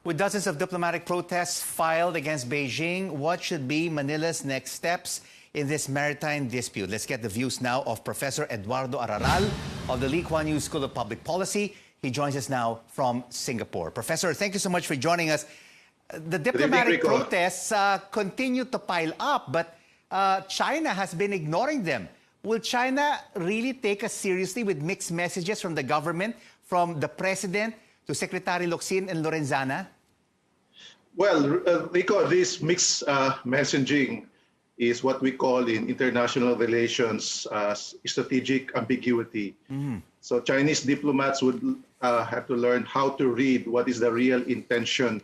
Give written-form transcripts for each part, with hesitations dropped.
With dozens of diplomatic protests filed against Beijing, what should be Manila's next steps in this maritime dispute? Let's get the views now of Professor Eduardo Araral of the Kuan School of Public Policy. He joins us now from Singapore. Professor, thank you so much for joining us. The diplomatic protests continue to pile up, but China has been ignoring them. Will China really take us seriously with mixed messages from the government, from the president to Secretary Locsin and Lorenzana? Well, Rico, this mixed messaging is what we call in international relations strategic ambiguity. So Chinese diplomats would have to learn how to read what is the real intention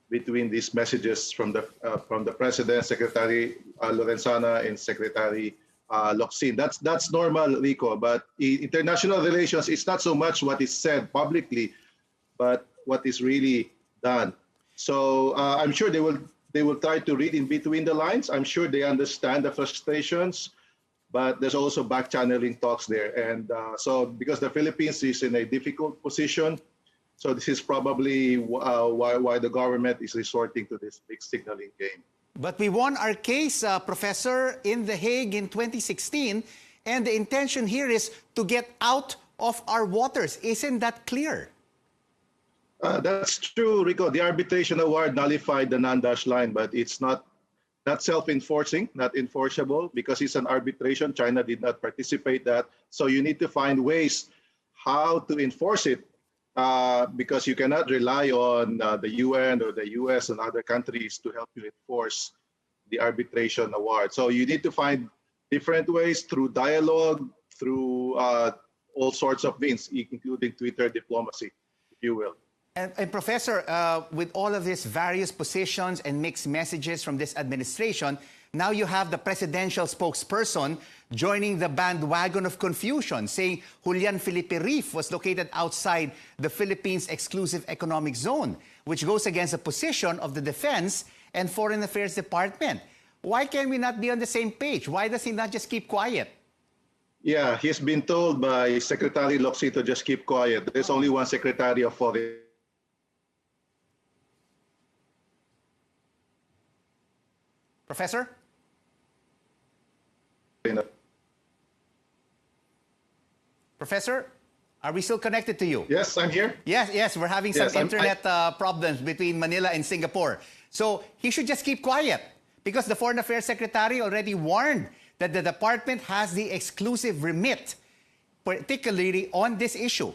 between these messages from the president, Secretary Lorenzana, and Secretary Locsin. That's normal, Rico. But in international relations, it's not so much what is said publicly, but what is really done. So I'm sure they will try to read in between the lines. I'm sure they understand the frustrations, but there's also back channeling talks there. And so because the Philippines is in a difficult position, so this is probably why the government is resorting to this big signaling game. But we won our case, Professor, in The Hague in 2016, and the intention here is to get out of our waters. Isn't that clear? That's true, Rico. The arbitration award nullified the non-dash line, but it's not self-enforcing, not enforceable, because it's an arbitration. China did not participate in that. So you need to find ways how to enforce it, because you cannot rely on the UN or the US and other countries to help you enforce the arbitration award. So you need to find different ways through dialogue, through all sorts of means, including Twitter diplomacy, if you will. And Professor, with all of these various positions and mixed messages from this administration, now you have the presidential spokesperson joining the bandwagon of confusion, saying Julian Felipe Reef was located outside the Philippines' exclusive economic zone, which goes against the position of the Defense and Foreign Affairs Department. Why can we not be on the same page? Why does he not just keep quiet? Yeah, he's been told by Secretary Locsin to just keep quiet. There's only one Secretary of Foreign. Professor? Professor, are we still connected to you? Yes, I'm here. Yes, we're having some internet problems between Manila and Singapore. So he should just keep quiet because the Foreign Affairs Secretary already warned that the department has the exclusive remit, particularly on this issue.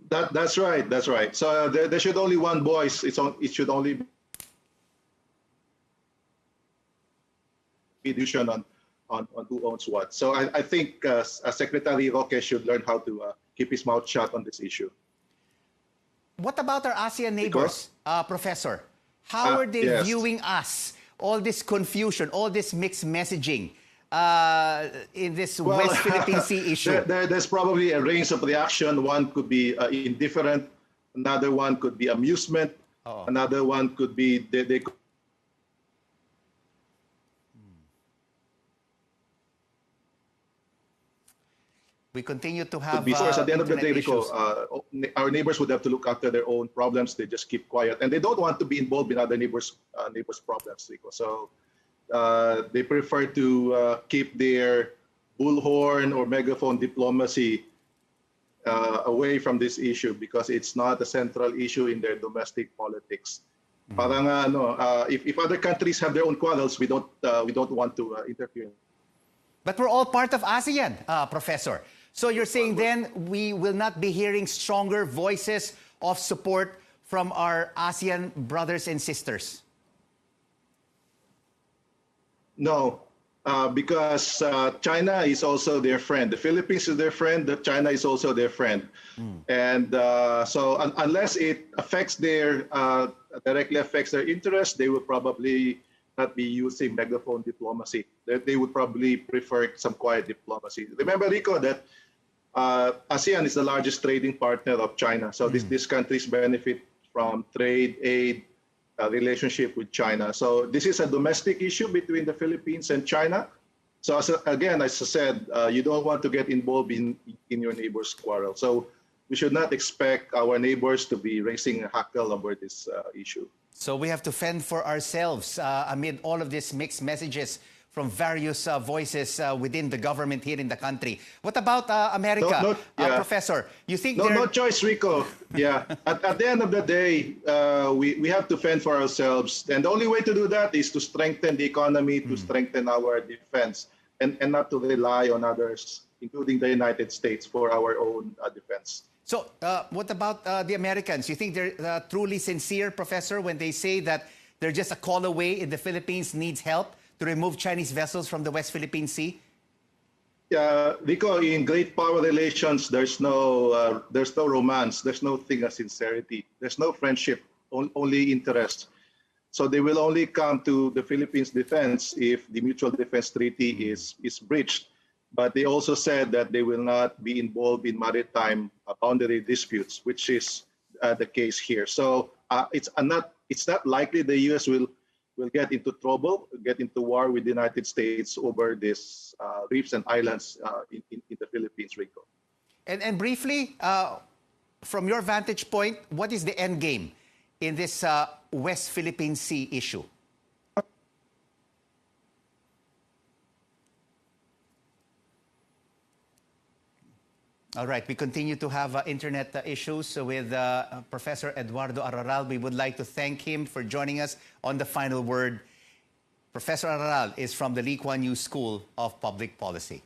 That's right. So there should only one voice. It should only be on who owns what. So I think Secretary Roque should learn how to keep his mouth shut on this issue. What about our ASEAN neighbors, Professor? How are they viewing us? All this confusion, all this mixed messaging in this West Philippine Sea issue? There's probably a range of reaction. One could be indifferent. Another one could be amusement. Another one could be they We continue to have because at the end of the day, Rico, our neighbors would have to look after their own problems. They just keep quiet, and they don't want to be involved in other neighbors' problems, Rico. So they prefer to keep their bullhorn or megaphone diplomacy away from this issue because it's not a central issue in their domestic politics. Parang if other countries have their own quarrels, we don't want to interfere. But we're all part of ASEAN, Professor. So you're saying then we will not be hearing stronger voices of support from our ASEAN brothers and sisters? No, because China is also their friend. The Philippines is their friend. China is also their friend. And so unless it affects directly affects their interests, they will probably not be using megaphone diplomacy. They would probably prefer some quiet diplomacy. Remember, Rico, that ASEAN is the largest trading partner of China. So these countries benefit from trade, aid, relationship with China. So this is a domestic issue between the Philippines and China. So again, as I said, you don't want to get involved in your neighbor's quarrel. So we should not expect our neighbors to be raising a hackle over this issue. So we have to fend for ourselves amid all of these mixed messages from various voices within the government here in the country. What about America, Professor? You think no choice, Rico. Yeah, at the end of the day, we have to fend for ourselves, and the only way to do that is to strengthen the economy, to strengthen our defense, and not to rely on others, including the United States, for our own defense. So what about the Americans? You think they're truly sincere, Professor, when they say that they're just a call away if the Philippines needs help to remove Chinese vessels from the West Philippine Sea? Yeah, because in great power relations, there's no romance, there's no thing of sincerity, there's no friendship, only interest. So they will only come to the Philippines' defense if the Mutual Defense Treaty is breached. But they also said that they will not be involved in maritime boundary disputes, which is the case here. So it's not likely the U.S. will get into trouble, get into war with the United States over these reefs and islands in the Philippines, Rico. And briefly, from your vantage point, what is the end game in this West Philippine Sea issue? All right, we continue to have internet issues with Professor Eduardo Araral. We would like to thank him for joining us on The Final Word. Professor Araral is from the Lee Kuan Yew School of Public Policy.